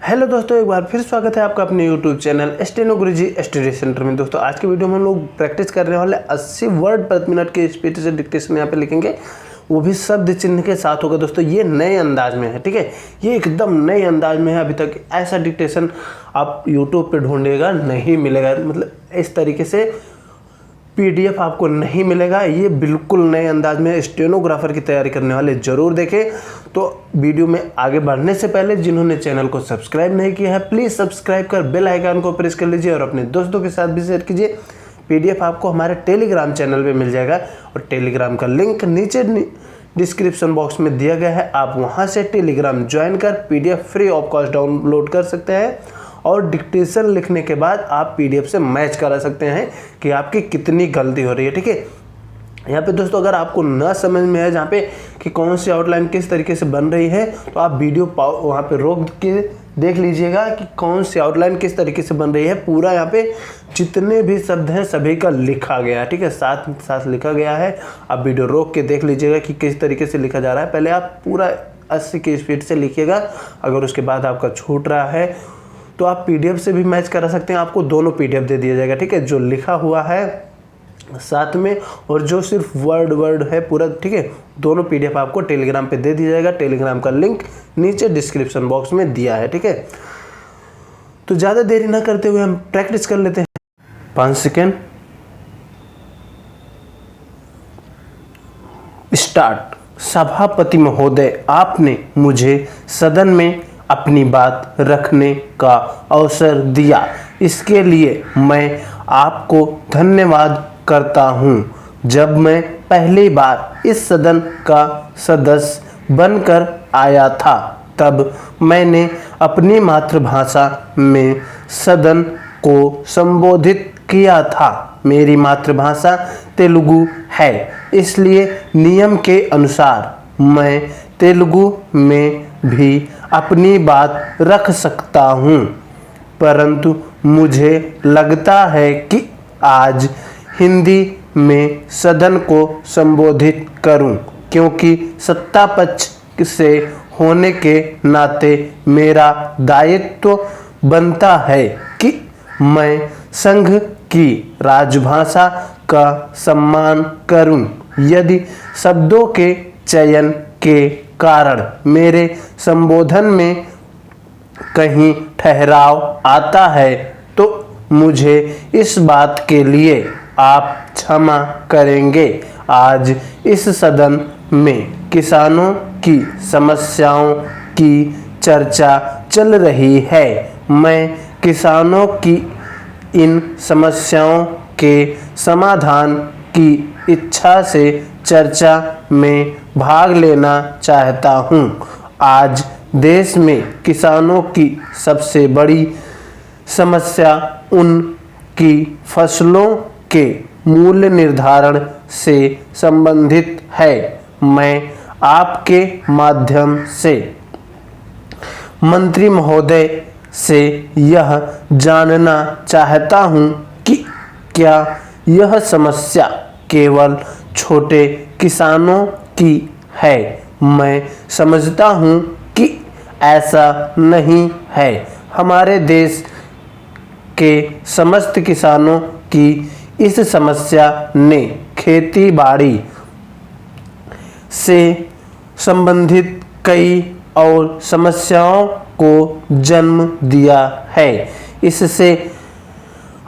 Hello दोस्तों, एक बार फिर स्वागत है आपका अपने यूट्यूब चैनल स्टेनो गुरुजी स्टडी सेंटर में। दोस्तों आज के वीडियो में हम लोग प्रैक्टिस करने वाले 80 वर्ड प्रति मिनट के स्पीड से डिक्टेशन यहाँ पे लिखेंगे, वो भी शब्द चिन्ह के साथ होगा। दोस्तों ये नए अंदाज में है, ठीक है, ये एकदम नए अंदाज में है। अभी तक ऐसा डिक्टेशन आप यूट्यूब पे ढूंढेगा नहीं मिलेगा, मतलब इस तरीके से पीडीएफ आपको नहीं मिलेगा। ये बिल्कुल नए अंदाज में स्टेनोग्राफर की तैयारी करने वाले जरूर देखें। तो वीडियो में आगे बढ़ने से पहले जिन्होंने चैनल को सब्सक्राइब नहीं किया है प्लीज़ सब्सक्राइब कर बेल आइकन को प्रेस कर लीजिए और अपने दोस्तों के साथ भी शेयर कीजिए। पीडीएफ आपको हमारे टेलीग्राम चैनल पे मिल जाएगा और टेलीग्राम का लिंक नीचे डिस्क्रिप्शन बॉक्स में दिया गया है। आप वहाँ से टेलीग्राम ज्वाइन कर PDF free of cost download कर सकते हैं और डिक्टेशन लिखने के बाद आप पीडीएफ से मैच करा सकते हैं कि आपकी कितनी गलती हो रही है, ठीक है। यहाँ पे दोस्तों अगर आपको न समझ में है जहाँ पे कि कौन सी आउटलाइन किस तरीके से बन रही है, तो आप वीडियो वहाँ पे रोक के देख लीजिएगा कि कौन सी आउटलाइन किस तरीके से बन रही है। पूरा यहाँ पे जितने भी शब्द हैं सभी का लिखा गया है, ठीक है, साथ साथ लिखा गया है। आप वीडियो रोक के देख लीजिएगा कि किस तरीके से लिखा जा रहा है। पहले आप पूरा 80 की स्पीड से लिखिएगा। अगर उसके बाद आपका छूट रहा है तो आप पीडीएफ से भी मैच करा सकते हैं। आपको दोनों पीडीएफ दे दिया जाएगा, ठीक है, जो लिखा हुआ है साथ में और जो सिर्फ वर्ड है पूरा, ठीक है, दोनों पीडीएफ आपको टेलीग्राम पे दे दिया जाएगा। टेलीग्राम का लिंक नीचे डिस्क्रिप्शन बॉक्स में दिया है, ठीक है। तो ज़्यादा देरी ना करते हुए हम प्रैक्टिस कर लेते हैं। 5 सेकेंड, स्टार्ट। सभापति महोदय, आपने मुझे सदन में अपनी बात रखने का अवसर दिया, इसके लिए मैं आपको धन्यवाद करता हूँ। जब मैं पहली बार इस सदन का सदस्य बनकर आया था तब मैंने अपनी मातृभाषा में सदन को संबोधित किया था। मेरी मातृभाषा तेलुगु है, इसलिए नियम के अनुसार मैं तेलुगु में भी अपनी बात रख सकता हूँ, परंतु मुझे लगता है कि आज हिंदी में सदन को संबोधित करूं, क्योंकि सत्ता पक्ष से होने के नाते मेरा दायित्व बनता है कि मैं संघ की राजभाषा का सम्मान करूं। यदि शब्दों के चयन के कारण मेरे संबोधन में कहीं ठहराव आता है तो मुझे इस बात के लिए आप क्षमा करेंगे। आज इस सदन में किसानों की समस्याओं की चर्चा चल रही है। मैं किसानों की इन समस्याओं के समाधान की इच्छा से चर्चा में भाग लेना चाहता हूं। आज देश में किसानों की सबसे बड़ी समस्या उनकी फसलों के मूल्य निर्धारण से संबंधित है। मैं आपके माध्यम से मंत्री महोदय से यह जानना चाहता हूं कि क्या यह समस्या केवल छोटे किसानों की है। मैं समझता हूं कि ऐसा नहीं है। हमारे देश के समस्त किसानों की इस समस्या ने खेती बाड़ी से संबंधित कई और समस्याओं को जन्म दिया है। इससे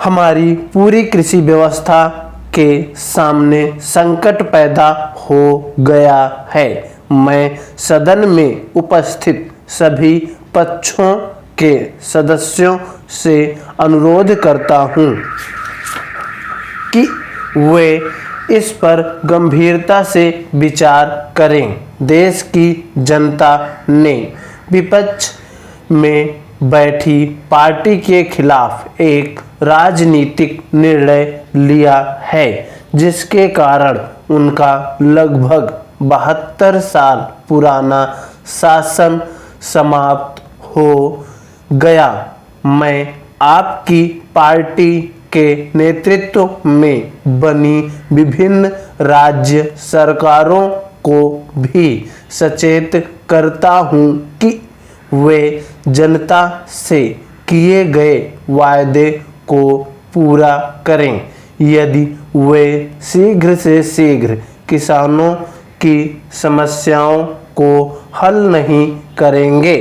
हमारी पूरी कृषि व्यवस्था के सामने संकट पैदा हो गया है। मैं सदन में उपस्थित सभी पक्षों के सदस्यों से अनुरोध करता हूं कि वे इस पर गंभीरता से विचार करें। देश की जनता ने विपक्ष में बैठी पार्टी के खिलाफ एक राजनीतिक निर्णय लिया है, जिसके कारण उनका लगभग 72 साल पुराना शासन समाप्त हो गया। मैं आपकी पार्टी के नेतृत्व में बनी विभिन्न राज्य सरकारों को भी सचेत करता हूं कि वे जनता से किए गए वायदे को पूरा करें। यदि वे शीघ्र से शीघ्र किसानों की समस्याओं को हल नहीं करेंगे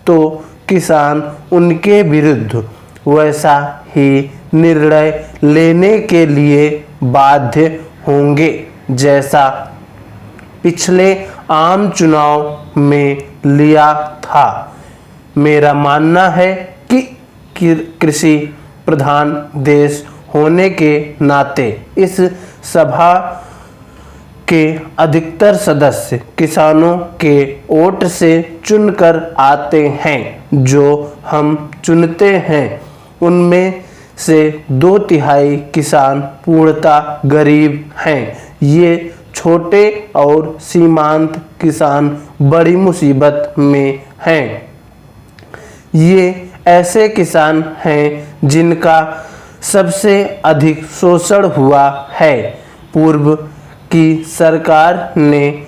तो किसान उनके विरुद्ध वैसा ही निर्णय लेने के लिए बाध्य होंगे जैसा पिछले आम चुनाव में लिया था। मेरा मानना है कि कृषि प्रधान देश होने के नाते इस सभा के अधिकतर सदस्य किसानों के वोट से चुनकर आते हैं। जो हम चुनते हैं उनमें से 2/3 किसान पूर्णतः गरीब हैं। ये छोटे और सीमांत किसान बड़ी मुसीबत में हैं। ये ऐसे किसान हैं जिनका सबसे अधिक शोषण हुआ है। पूर्व की सरकार ने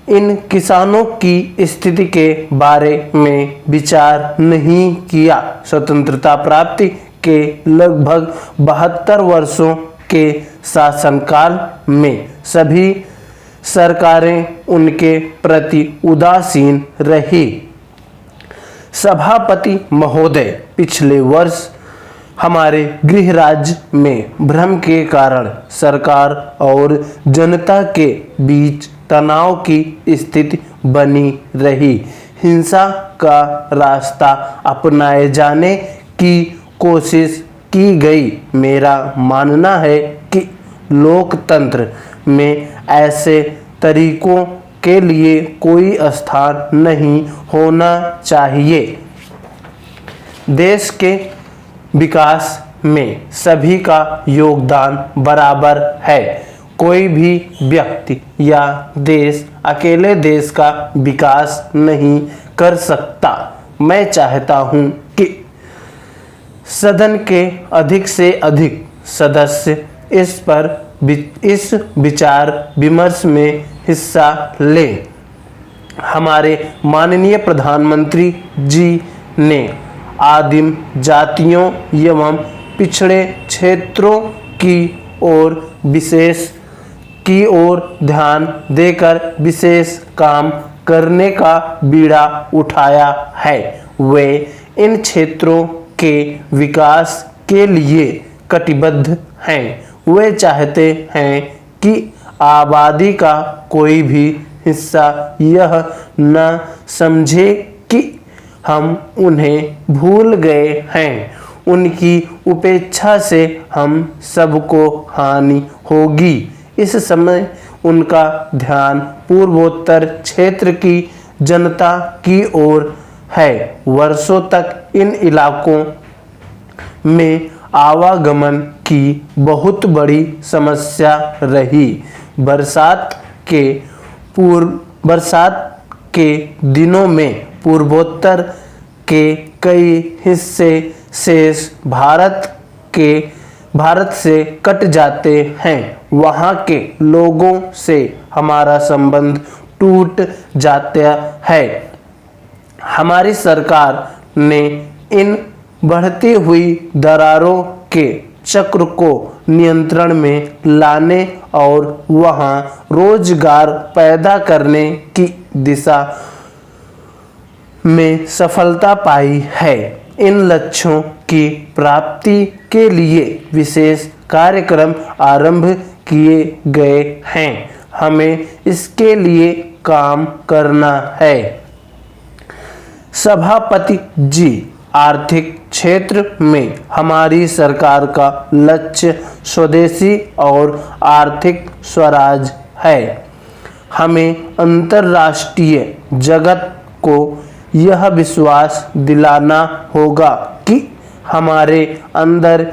इन किसानों की स्थिति के बारे में विचार नहीं किया। स्वतंत्रता प्राप्ति के लगभग 72 वर्षों के शासनकाल में सभी सरकारें उनके प्रति उदासीन रही। सभापति महोदय, पिछले वर्ष हमारे गृह राज्य में भ्रम के कारण सरकार और जनता के बीच तनाव की स्थिति बनी रही। हिंसा का रास्ता अपनाए जाने की कोशिश की गई। मेरा मानना है कि लोकतंत्र में ऐसे तरीकों के लिए कोई स्थान नहीं होना चाहिए। देश के विकास में सभी का योगदान बराबर है। कोई भी व्यक्ति या देश अकेले देश का विकास नहीं कर सकता। मैं चाहता हूं कि सदन के अधिक से अधिक सदस्य इस विचार विमर्श में हिस्सा लें। हमारे माननीय प्रधानमंत्री जी ने आदिम जातियों एवं पिछड़े क्षेत्रों की ओर ध्यान देकर विशेष काम करने का बीड़ा उठाया है। वे इन क्षेत्रों के विकास के लिए कटिबद्ध हैं। वे चाहते हैं कि आबादी का कोई भी हिस्सा यह न समझे कि हम उन्हें भूल गए हैं। उनकी उपेक्षा से हम सबको हानि होगी। इस समय उनका ध्यान पूर्वोत्तर क्षेत्र की जनता की ओर है। वर्षों तक इन इलाकों में आवागमन की बहुत बड़ी समस्या रही। बरसात के दिनों में पूर्वोत्तर के कई हिस्से शेष भारत से कट जाते हैं। वहाँ के लोगों से हमारा संबंध टूट जाता है। हमारी सरकार ने इन बढ़ती हुई दरारों के चक्र को नियंत्रण में लाने और वहाँ रोजगार पैदा करने की दिशा में सफलता पाई है। इन लक्ष्यों की प्राप्ति के लिए विशेष कार्यक्रम आरंभ किए गए हैं। हमें इसके लिए काम करना है। सभापति जी, आर्थिक क्षेत्र में हमारी सरकार का लक्ष्य स्वदेशी और आर्थिक स्वराज है। हमें अंतर्राष्ट्रीय जगत को यह विश्वास दिलाना होगा कि हमारे अंदर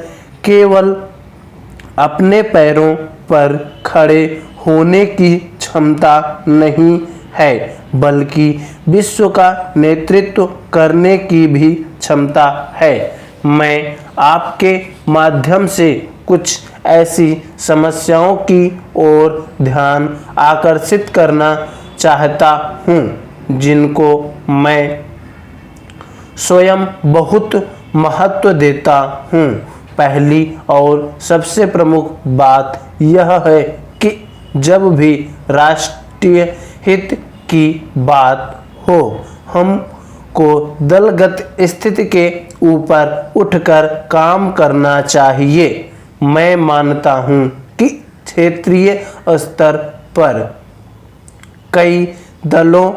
केवल अपने पैरों पर खड़े होने की क्षमता नहीं है, बल्कि विश्व का नेतृत्व करने की भी क्षमता है। मैं आपके माध्यम से कुछ ऐसी समस्याओं की ओर ध्यान आकर्षित करना चाहता हूँ जिनको मैं स्वयं बहुत महत्व देता हूँ। पहली और सबसे प्रमुख बात यह है कि जब भी राष्ट्रीय हित की बात हो, हमको दलगत स्थिति के ऊपर उठकर काम करना चाहिए। मैं मानता हूँ कि क्षेत्रीय स्तर पर कई दलों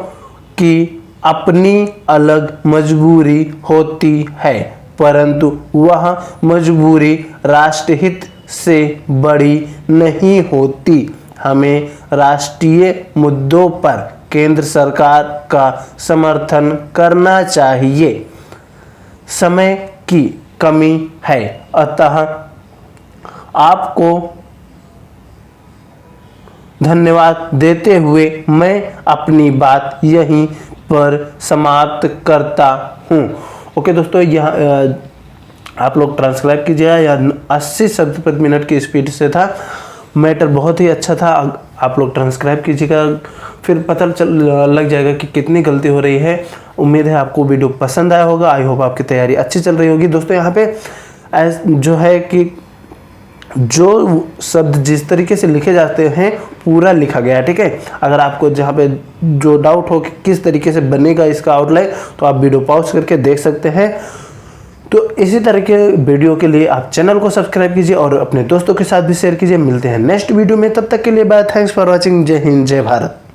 की अपनी अलग मजबूरी होती है, परंतु वह मजबूरी राष्ट्रहित से बड़ी नहीं होती। हमें राष्ट्रीय मुद्दों पर केंद्र सरकार का समर्थन करना चाहिए। समय की कमी है, अतः आपको धन्यवाद देते हुए मैं अपनी बात यहीं पर समाप्त करता हूँ। ओके दोस्तों, यहाँ आप लोग ट्रांसक्राइब कीजिएगा। यह 80 शब्द प्रति मिनट की स्पीड से था। मैटर बहुत ही अच्छा था। आप लोग ट्रांसक्राइब कीजिएगा, फिर पता लग जाएगा कि कितनी गलती हो रही है। उम्मीद है आपको वीडियो पसंद आया होगा। आई होप आपकी तैयारी अच्छी चल रही होगी। दोस्तों यहाँ पे जो है कि जो शब्द जिस तरीके से लिखे जाते हैं पूरा लिखा गया है, ठीक है। अगर आपको जहाँ पे जो डाउट हो कि किस तरीके से बनेगा इसका आउटलाइन, तो आप वीडियो पॉज करके देख सकते हैं। तो इसी तरह के वीडियो के लिए आप चैनल को सब्सक्राइब कीजिए और अपने दोस्तों के साथ भी शेयर कीजिए। मिलते हैं नेक्स्ट वीडियो में, तब तक के लिए बाय। Thanks for watching. जय हिंद, जय भारत।